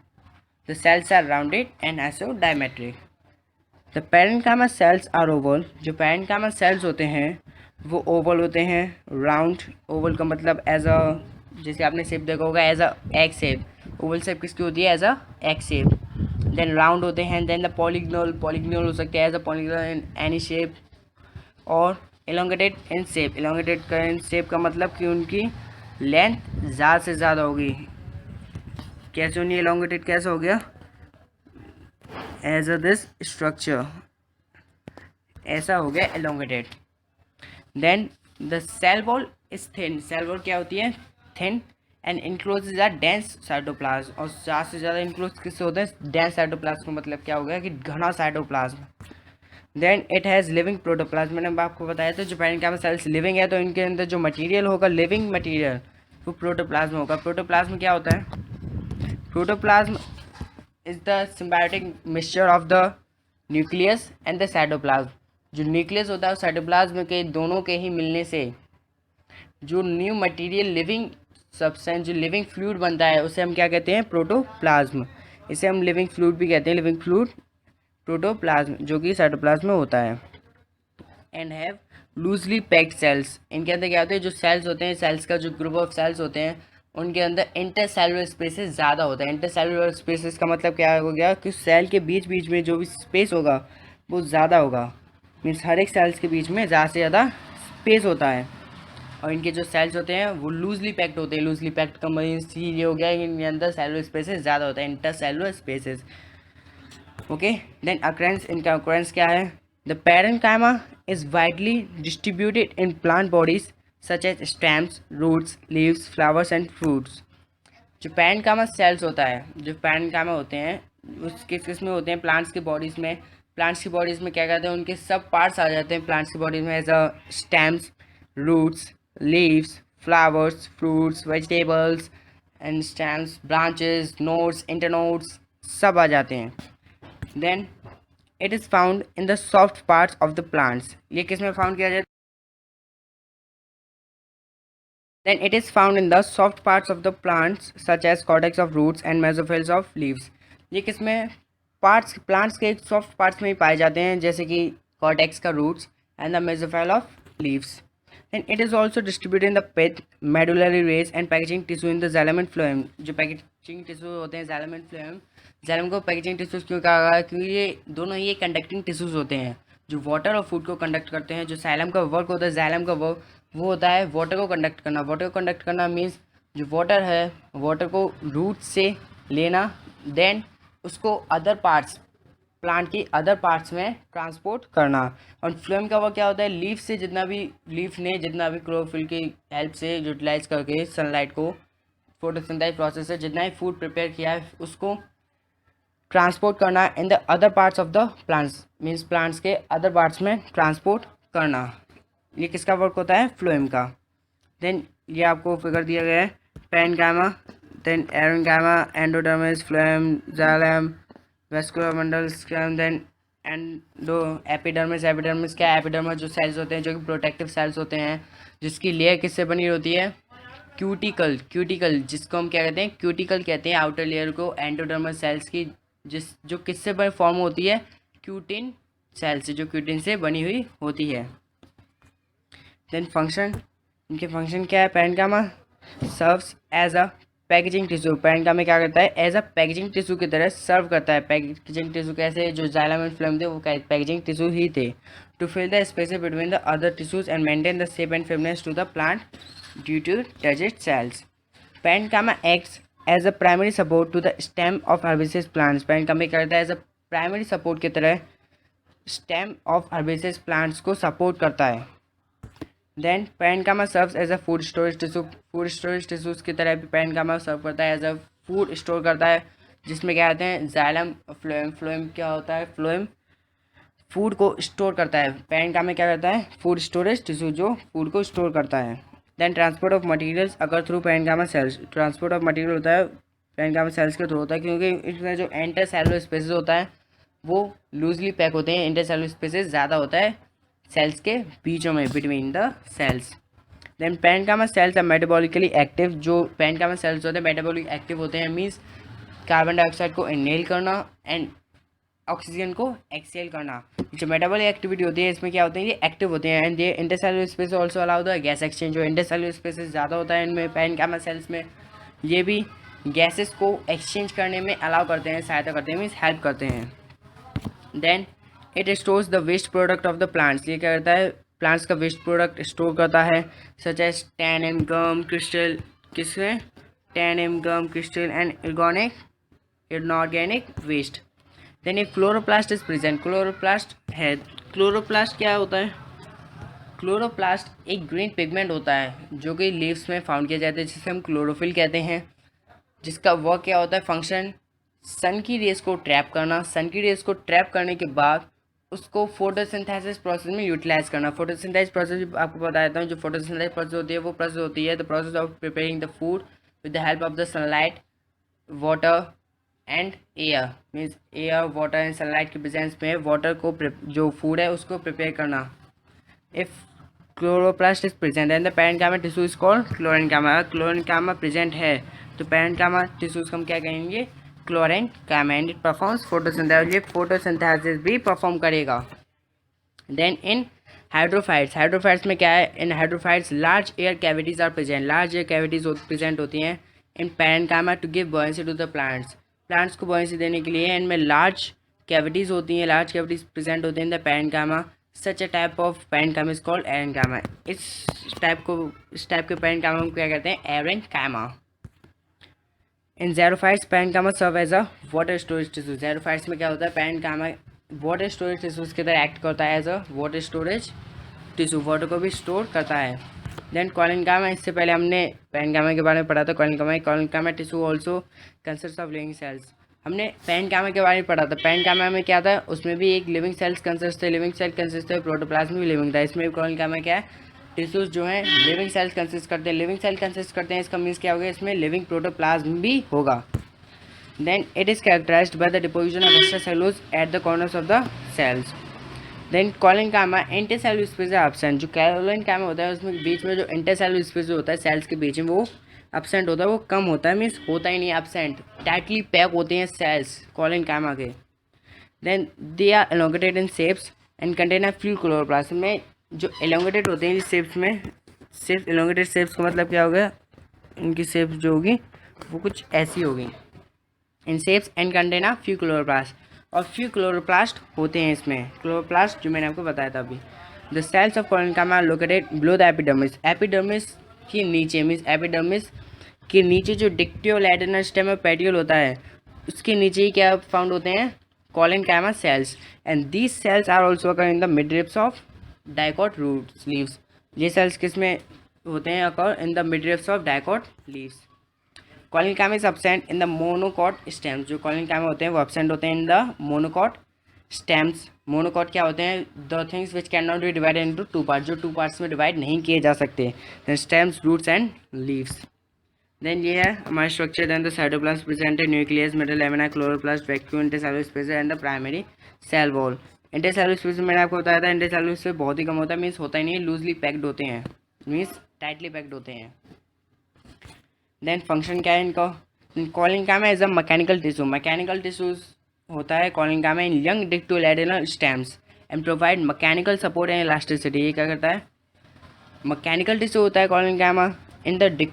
the cells are rounded and isodiametric. The parenchyma cells are oval. जो पैरेन्काइमा सेल्स होते हैं वो ओवल होते हैं, राउंड। ओवल का मतलब एज अ, जैसे आपने शेप देखा होगा as a egg shape. Oval shape किसकी होती है, as a egg shape. Then round होते हैं। देन द पॉलीगोनल, पॉलीगोनल हो सकते हैं as a polygonal in any shape, और एलोंगेटेड इन शेप। एलोंगेटेड का इन शेप का मतलब कि उनकी लेंथ ज़्यादा से ज़्यादा होगी। कैसे होनी, एलोंगेटेड कैसे हो गया, एज अ दिस स्ट्रक्चर, ऐसा हो गया elongated. Then the cell wall is thin. Cell wall क्या होती है, thin and enclose the dense cytoplasm. और ज़्यादा से ज़्यादा इंक्लोज किससे होते हैं, डेंस साइटोप्लाज्म का मतलब क्या हो गया कि घना cytoplasm. Then it has living protoplasm. मैंने आपको बताया था जो पैरेन्काइमा सेल्स लिविंग है तो इनके अंदर जो मटेरियल होगा लिविंग मटेरियल वो प्रोटोप्लाज्म होगा। प्रोटोप्लाज्म क्या होता है, protoplasm is the symbiotic mixture of the nucleus and the cytoplasm. जो न्यूक्लियस होता है और साइटोप्लाज्म के दोनों के ही मिलने से जो न्यू मटेरियल लिविंग सब्सटेंस, जो लिविंग फ्लूइड बनता है उसे हम क्या कहते हैं, प्रोटोप्लाज्म। इसे हम लिविंग फ्लूइड भी कहते हैं, लिविंग फ्लूइड प्रोटोप्लाज्म, जो कि साइटोप्लाज्म में होता है। And have loosely packed cells. इनके अंदर क्या होते हैं, जो सेल्स होते हैं, सेल्स का जो ग्रुप ऑफ सेल्स होते हैं उनके अंदर इंटरसेलुलर स्पेसेस ज़्यादा होता है। इंटरसेलुलर स्पेसेस का मतलब क्या हो गया कि सेल के बीच बीच में जो भी स्पेस होगा वो ज़्यादा होगा, मीन्स हर एक सेल्स के बीच में ज़्यादा से ज़्यादा स्पेस होता है। और इनके जो सेल्स होते हैं वो लूजली पैक्ड होते हैं। लूजली पैक्ड का मीन्स ये हो गया कि इनके अंदर सेलुलर स्पेसेस ज़्यादा होता है, intercellular spaces. Okay, then occurrence, इनका अक्रेंस क्या है, the parenchyma is widely distributed in plant bodies such as stems, roots, leaves, flowers and fruits. जो पैरेन्काइमा सेल्स होता है, जो पैरेन्काइमा होते हैं उस किस में होते हैं, प्लांट्स की बॉडीज़ में। प्लांट्स की बॉडीज़ में क्या कहते हैं, उनके सब पार्ट्स आ जाते हैं प्लांट्स की बॉडीज़ में, as a stems, roots, leaves, flowers, fruits, vegetables and stems, branches, nodes, internodes सब आ जाते हैं। Then it is found in the soft parts of the plants. ये किस में फाउंड किया जाता है, then it is found in the soft parts of the plants such as cortex of roots and mesophyll of leaves। ये किसमें, पार्ट्स, प्लांट्स के सॉफ्ट पार्ट्स में ही पाए जाते हैं जैसे कि कॉर्टेक्स का roots and the mesophyll of leaves. then it is also distributed in the pith, medullary rays and packaging tissue in the xylem and phloem। जो पैकेजिंग टिश्यू होते हैं xylem and phloem, xylem को पैकेजिंग टिश्यूज क्यों कहा गया है, क्योंकि ये दोनों ही कंडक्टिंग टिश्यूज होते हैं जो वाटर और फूड को कंडक्ट करते हैं। जो साइलम का वर्क होता है, जाइलम का वर्क वो होता है वाटर को कंडक्ट करना। वाटर को कंडक्ट करना मीन्स जो वाटर है वाटर को रूट से लेना, देन उसको अदर पार्ट्स प्लांट की अदर पार्ट्स में ट्रांसपोर्ट करना। और फ्लोएम का वर्क क्या होता है, लीफ से लीफ ने जितना भी क्लोरोफिल की हेल्प से यूटिलाइज करके सनलाइट को फोटोसिंथेसिस प्रोसेस से जितना ही फूड प्रिपेयर किया है उसको ट्रांसपोर्ट करना in the other parts of the plants, means plants के अदर पार्ट्स में ट्रांसपोर्ट करना। ये किसका वर्क होता है, फ्लोएम का। देन ये आपको फिगर दिया गया है, parenchyma, then aerenchyma, endodermis, phloem, xylem, vascular bundle, sclerenchyma, then endo epidermis. Epidermis क्या है, एपिडर्मिस जो सेल्स होते हैं जो कि प्रोटेक्टिव सेल्स होते हैं, जिसकी लेयर किससे बनी होती है, क्यूटिकल। क्यूटिकल जिसको हम क्या कहते हैं, क्यूटिकल कहते हैं आउटर लेयर को एंडोडर्मिस सेल्स की, जो किससे फॉर्म होती है, क्यूटिन सेल से, जो क्यूटिन से बनी हुई होती है। देन फंक्शन, इनके फंक्शन क्या है, parenchyma serves as a packaging tissue. Parenchyma क्या करता है, एज अ पैकेजिंग टिश्यू की तरह सर्व करता है। पैकेजिंग टिश्यू कैसे, जो जाइलम एंड फ्लोएम थे वो पैकेजिंग टिश्यू ही थे, to fill the spaces between the other tissues and maintain the shape and fitness to the plant due to turgid cells. Parenchyma acts as a primary support to the stem of herbaceous plants. Parenchyma करता है एज अ प्राइमरी सपोर्ट की तरह स्टेम ऑफ हर्बेसियस प्लांट्स को सपोर्ट करता है। Then parenchyma serves as a food storage tissue. Food storage tissues की तरह भी पैरेन्काइमा सर्व करता है, एज अ फूड स्टोर करता है, जिसमें क्या आते हैं, जाइलम, फ्लोएम। फ्लोएम क्या होता है, फ्लोएम फूड को स्टोर करता है। पैरेन्काइमा क्या करता है, फूड स्टोरेज टिश्यू जो फूड को स्टोर करता है। देन ट्रांसपोर्ट ऑफ मटेरियल्स अगर through parenchyma sales. Transport of material होता है पैरेन्काइमा सेल्स के थ्रू होता है, क्योंकि इसमें जो इंटरसेलुलर स्पेसेस होता है वो लूजली पैक होते हैं, इंटरसेलुलर स्पेसेस ज़्यादा होता है सेल्स के बीचों में, between the cells. Then parenchyma cells are metabolically active. जो पैरेन्काइमा सेल्स होते हैं मेटाबॉलिक एक्टिव होते हैं, मीन्स कार्बन डाइऑक्साइड को इनहेल करना एंड ऑक्सीजन को एक्सहेल करना। जो मेटाबॉलिक एक्टिविटी होती है इसमें क्या होते हैं, ये एक्टिव होते हैं, एंड ये intercellular space also allow the gas exchange. जो इंटरसेलुलर स्पेसेस ज़्यादा होता है इनमें पैरेन्काइमा सेल्स में, ये भी गैसेस को एक्सचेंज करने में अलाउ करते हैं, सहायता करते हैं, मीन्स हेल्प करते हैं। Then it stores the waste product of the plants. ये क्या करता है, प्लांट्स का वेस्ट प्रोडक्ट स्टोर करता है, such as tannin, gum, crystal, किसमें, tannin, gum, crystal and inorganic waste. Then एक क्लोरोप्लास्ट इज प्रेजेंट। क्लोरोप्लास्ट है, क्लोरोप्लास्ट क्या होता है, क्लोरोप्लास्ट एक ग्रीन पिगमेंट होता है जो कि लीव्स में फाउंड किया जाता है, जिसे हम क्लोरोफिल कहते हैं, जिसका वर्क क्या होता है, फंक्शन सन की रेस को ट्रैप करना। सन की रेस को ट्रैप करने के बाद उसको फोटोसिंथेसिस प्रोसेस में यूटिलाइज करना। फोटोसिंथेसिस प्रोसेस आपको बता देता हूँ, जो फोटोसिंथेसिस प्रोसेस होती है वो प्रोसेस होती है the process of preparing the food with the help of the sunlight, water and air, means air, water and sunlight के प्रेजेंस में वाटर को जो फूड है उसको प्रिपेयर करना। If chloroplast is present and the parenchyma tissue is called क्लोरेन्काइमा। क्लोरेन्काइमा present है तो पैरेन्काइमा टिश्यूज को हम क्या कहेंगे, क्लोरेन्काइमा, एंड इट परफॉर्म्स फोटोसिंथेसिस। ये फोटोसिंथेसिस भी परफॉर्म करेगा। देन इन हाइड्रोफाइट्स, हाइड्रोफाइट्स में क्या है, in hydrophytes large air cavities are present. Large air cavities present होती हैं in parenchyma to give buoyancy to the plants. Plants को बॉयंसी देने के लिए इनमें लार्ज कैविटीज होती हैं, लार्ज कैविटीज प्रेजेंट होती हैं in the parenchyma. Such a type of parenchyma is called aerenchyma. इस टाइप के पैरेन्काइमा को क्या कहते हैं, aerenchyma. In xerophytes parenchyma serve as a water storage tissue. Xerophytes में क्या होता है, पैरेन्काइमा वाटर स्टोरेज टिश्यूज की तरह एक्ट करता है as a water storage tissue, water को भी स्टोर करता है। देन कोलेन्काइमा, इससे पहले हमने पैरेन्काइमा के बारे में पढ़ा था। Collenchyma tissue also consist of living cells. हमने पैरेन्काइमा के बारे में पढ़ा था। पैरेन्काइमा में क्या था, उसमें भी एक लिविंग सेल्स कंसिस्ट थे, लिविंग सेल कंसिस्ट थे, प्रोटोप्लाज्म भी लिविंग था। इसमें कोलेन्काइमा क्या है, टिश्यूज जो हैं लिविंग सेल्स कंसिस्ट करते हैं। लिविंग सेल कंसिस्ट करते हैं, इसका मीन्स क्या होगा, इसमें लिविंग प्रोटोप्लाज्म भी होगा। Then it is characterized by the deposition of extra cellulose at the corners of the cells. Then collenchyma intercellular space है एब्सेंट। जो कोलेन्काइमा होता है उसमें बीच में जो इंटरसेलुलर स्पेस जो होता है सेल्स के बीच में वो एब्सेंट होता है, वो कम होता है, मीन्स होता ही नहीं एब्सेंट। टाइटली पैक होते हैं सेल्स कोलेन्काइमा के। Then they are elongated in shapes and contain a few chloroplast. में जो एलोंगेटेड होते हैं इस शेप्स में, सिर्फ एलोंगेटेड शेप्स का मतलब क्या होगा, इनकी शेप्स जो होगी वो कुछ ऐसी होगी, in shapes and contain a few chloroplast. और फ्यू क्लोरोप्लास्ट होते हैं इसमें, क्लोरोप्लास्ट जो मैंने आपको बताया था अभी। The cells of collenchyma located below the epidermis. Epidermis के नीचे, मीन्स एपिडर्मिस के नीचे जो डिक्टियोलैटिनल स्टेम पेटियोल होता है उसके नीचे ही क्या फाउंड होते हैं, collenchyma cells, and these cells are also occur in the midribs of dicot root leaves. ये cells किस में होते हैं? occur in the midribs of dicot leaves. Collenchyma is absent in the monocot stems. जो collenchyma होते हैं वो absent होते हैं in the monocot stems. monocot क्या होते हैं? the things which cannot be divided into two parts, जो two parts में divide नहीं किए जा सकते. then stems, roots and leaves. Then ये है हमारा structure. Then the cytoplasm presented nucleus, middle lamina, chloroplast, vacuole, intercellular space and the primary cell wall. Intercellular space मैंने आपको बताया था, इंटरसेलुलर स्पेस बहुत ही कम होता है, मीन्स होता ही नहीं है, लूजली पैक्ड होते हैं, मीन्स टाइटली पैक्ड होते हैं. देन फंक्शन क्या है इनका? collenchyma is a mechanical tissue. Mechanical tissues होता है collenchyma in young dicotyledonal stems and provide mechanical support and elasticity. ये क्या करता है? मैकेनिकल टिश्यू होता है collenchyma in the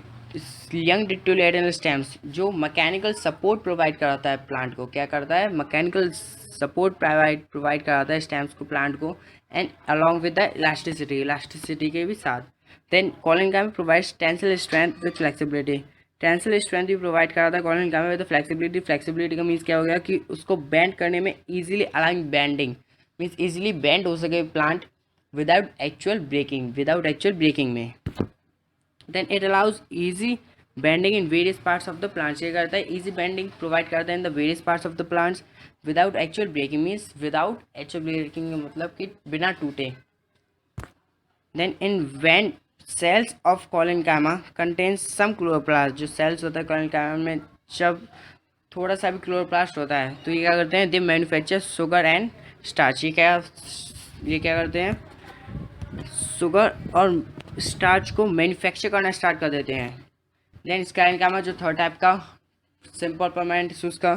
young dicotyledonal stems, जो मैकेनिकल सपोर्ट प्रोवाइड कराता है प्लांट को. क्या करता है? मैकेनिकल सपोर्ट प्रोवाइड कराता है स्टेम्स को, प्लांट को, and along with the elasticity के भी साथ. Then collenchyma provides tensile strength with flexibility. Tensile strength भी प्रोवाइड कराता है collenchyma विद फ्लेक्सिबिलिटी. फ्लेक्सिबिलिटी का मीन्स क्या हो गया? कि उसको बेंड करने में easily allowing bending, means easily bend हो सके प्लांट विदाउट एक्चुअल ब्रेकिंग में. Then it allows easy bending in various parts of the plants. ये करता है ईजी बेंडिंग प्रोवाइड करता है in the various parts of the plants without actual breaking, means without actual breaking का मतलब कि बिना टूटे. Then in vein cells of collenchyma contains some chloroplast. जो सेल्स होता है collenchyma में जब थोड़ा सा भी क्लोरोप्लास्ट होता है तो ये क्या करते हैं? दे मैन्युफैक्चर शुगर एंड स्टार्च. ये क्या करते हैं? शुगर और स्टार्च को मैन्युफैक्चर करना स्टार्ट कर देते हैं. देन collenchyma जो थर्ड टाइप का सिंपल परमानेंट टिश्यूज का.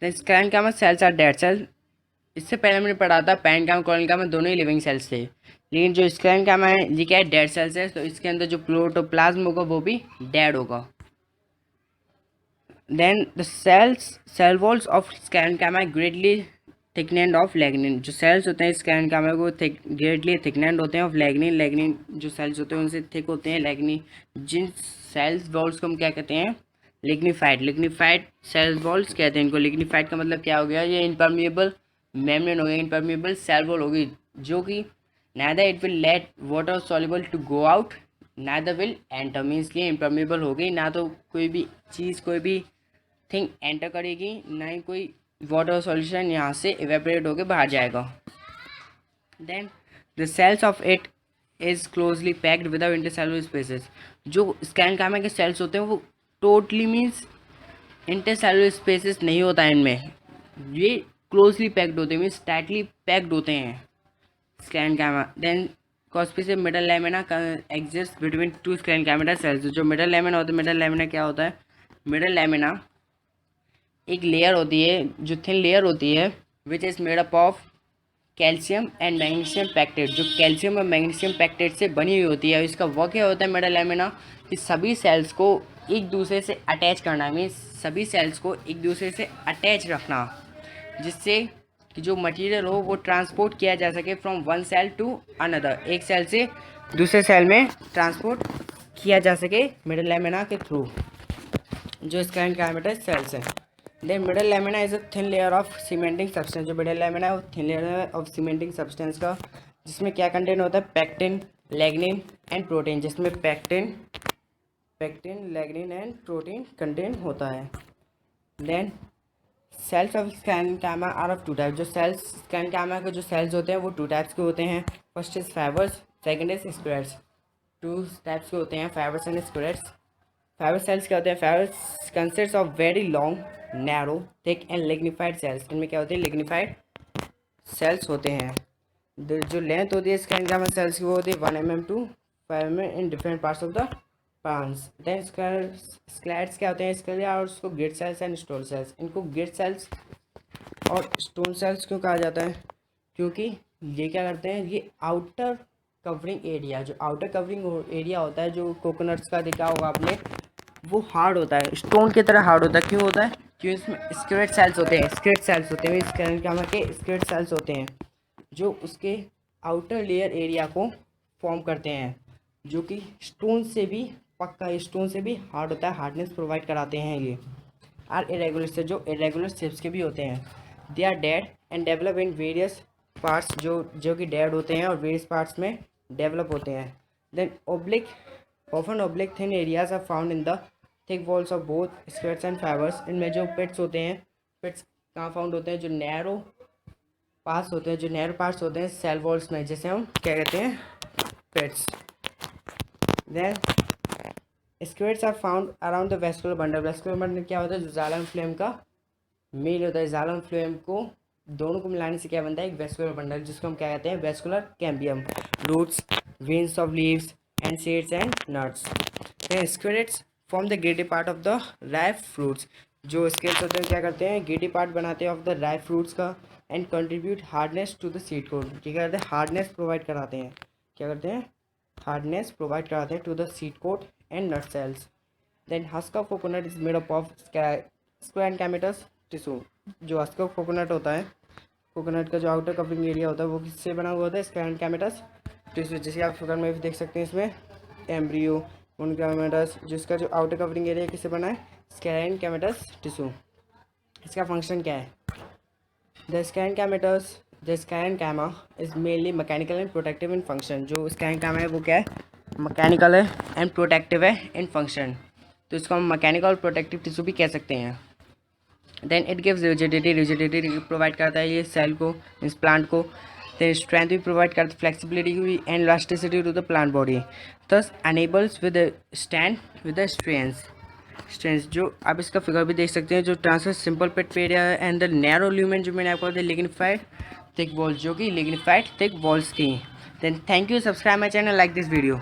Then collenchyma cells are dead cell. इससे पहले मैंने पढ़ा था parenchyma collenchyma दोनों ही लिविंग सेल्स थे, लेकिन जो collenchyma है ये क्या है? डेड सेल्स है. तो इसके अंदर जो प्रोटोप्लाज्म होगा वो भी डेड होगा. Then the cell walls of collenchyma greatly thickened of lignin. जो सेल्स होते हैं collenchyma को ग्रेटली थिकनेंड होते हैं ऑफ लैग्निन. जो सेल्स होते हैं उनसे थिक होते हैं लैग्निन. जिन सेल्स वॉल्स को हम क्या कहते हैं? लिग्निफाइड सेल वॉल्स कहते हैं इनको. लिग्निफाइड का मतलब क्या हो गया? ये इम्परमिएबल मेम्ब्रेन हो गई, इम्परमिएबल सेल वॉल होगी, जो कि neither it will let water soluble to go out neither will enter, means ये इम्परमिएबल हो गई, ना तो कोई भी चीज़ कोई भी थिंग एंटर करेगी, ना ही कोई वाटर सॉल्यूशन यहाँ से इवेपोरेट होकर बाहर जाएगा. Then the cells of it is closely packed without intercellular spaces. जो collenchyma के सेल्स होते हैं वो टोटली मीन्स इंटरसेलुलर स्पेसेस नहीं होता है इनमें, ये क्लोजली पैक्ड होते हैं, मीन्स टाइटली पैक्ड होते हैं collenchyma. Then conspicuous middle lamina exist between two collenchyma cells. जो मिडल लैमिना होता है, मिडल लैमिना क्या होता है? मिडल लैमिना एक लेयर होती है, जो थिन लेयर होती है, which is made up of calcium and magnesium pectate. जो कैल्शियम और मैग्नीशियम पैक्टेट से बनी हुई होती है. इसका वर्क क्या होता है मिडल लैमिना? कि सभी सेल्स को एक दूसरे से अटैच करना, मीन्स सभी सेल्स को एक दूसरे से अटैच रखना, जिससे कि जो मटेरियल हो वो ट्रांसपोर्ट किया जा सके from one cell to another. एक सेल से दूसरे सेल में ट्रांसपोर्ट किया जा सके मिडल लैमिना के थ्रू, जो collenchyma सेल्स है. Then middle lamina is a thin layer of cementing substance. जो मिडल लैमिना है वो थिन लेयर है ऑफ सीमेंटिंग सब्सटेंस का, जिसमें क्या कंटेंट होता है? Pectin, lignin and protein. जिसमें pectin, lignin and protein content होता है. Then cells of collenchyma are of two type. जो सेल्स collenchyma के जो सेल्स होते हैं वो टू टाइप्स के होते हैं. First is fibres, second is squares. Two types के होते हैं fibres and squares. Fibre cells क्या होते हैं? Fibres consist of very long, narrow, thick and lignified cells. इनमें क्या होते हैं? लिग्निफाइड सेल्स होते हैं. जो लेंथ होती है collenchyma सेल्स की वो होती है 1 mm to 5 mm in different parts of the plants. Then sclereids क्या होते हैं? स्क्लेट और उसको grit cells and stone cells. इनको गिट सेल्स और स्टोन सेल्स क्यों कहा जाता है? क्योंकि ये क्या करते हैं? ये आउटर कवरिंग एरिया, जो आउटर कवरिंग एरिया होता है, जो कोकोनट्स का देखा होगा आपने, वो हार्ड होता है, स्टोन की तरह हार्ड होता है. क्यों होता है? क्योंकि इसमें स्क्लेट सेल्स होते हैं. collenchyma के स्क्लेट सेल्स होते हैं जो उसके आउटर लेयर एरिया को फॉर्म करते हैं, जो कि स्टोन से भी पक्का, स्टोन से भी हार्ड होता है, हार्डनेस प्रोवाइड कराते हैं. ये आर इरेगुलर से, जो इरेगुलर शेप्स के भी होते हैं. They are dead and develop in various parts, जो कि डेड होते हैं और वेरियस पार्ट्स में डेवलप होते हैं। Then oblique often oblique thin areas are found in the thick walls of both squats and fibres. इनमें जो पिट्स होते हैं, पिट्स कहाँ फाउंड होते हैं, जो नैरो पार्ट्स होते हैं, जो नैरो पार्ट्स होते हैं सेल वॉल्स में, जैसे हम क्या कहते हैं, pits. Then sclereids are found around the vascular bundle. Vascular bundle क्या होता है, जो जाइलम फ्लेम का मेल होता है। जाइलम फ्लेम को दोनों को मिलाने से क्या बनता है, एक वेस्कुलर बंडल, जिसको हम क्या कहते हैं, vascular cambium. Roots, veins of leaves and seeds and nuts. Squats form the gritty part of the ripe fruits. जो स्क्वेट्स होते हैं क्या करते हैं, ग्रेडी पार्ट बनाते हैं ऑफ द राइप फ्रूट्स का, and contribute hardness to the seed coat. क्या करते हैं, हार्डनेस प्रोवाइड कराते हैं, क्या करते हैं, हार्डनेस प्रोवाइड कराते हैं to the seed coat and nut cells. Then husk of coconut is made up of sclerenchymatous tissue. जो हस्क ऑफ कोकोनट होता है, कोकोनट का जो आउटर कवरिंग एरिया होता है वो किससे बना हुआ होता है, स्क्लेरेनकाइमेटस टिश्यू। जैसे आप फिगर में भी देख सकते हैं, इसमें एम्ब्रियो उनकाइमेटस, जिसका जो आउटर कवरिंग एरिया किससे बना है, स्क्लेरेनकाइमेटस टिश्यू। इसका फंक्शन क्या है, the sclerenchyma is mainly mechanical and protective in function. जो स्क्लेरेनकाइमा है वो क्या है, मैकेनिकल है एंड प्रोटेक्टिव है इन फंक्शन, तो इसको हम मैकेनिकल और प्रोटेक्टिव टिश्यू भी कह सकते हैं। Then it gives rigidity provide करता है ये सेल को, इस प्लांट को। देन स्ट्रेंथ भी प्रोवाइड करता है, flexibility and elasticity to the plant body. Thus enables withstand with the strength. जो आप इसका फिगर भी देख सकते हैं, जो ट्रांसफर सिंपल पेट एरिया है एंड द नैरो ल्यूमेन, जो मैंने आपको बताया, लिग्निफाइड थिक वॉल्स, जो कि लिग्निफाइड थिक वॉल्स थी। Then thank you, subscribe my channel, like this video.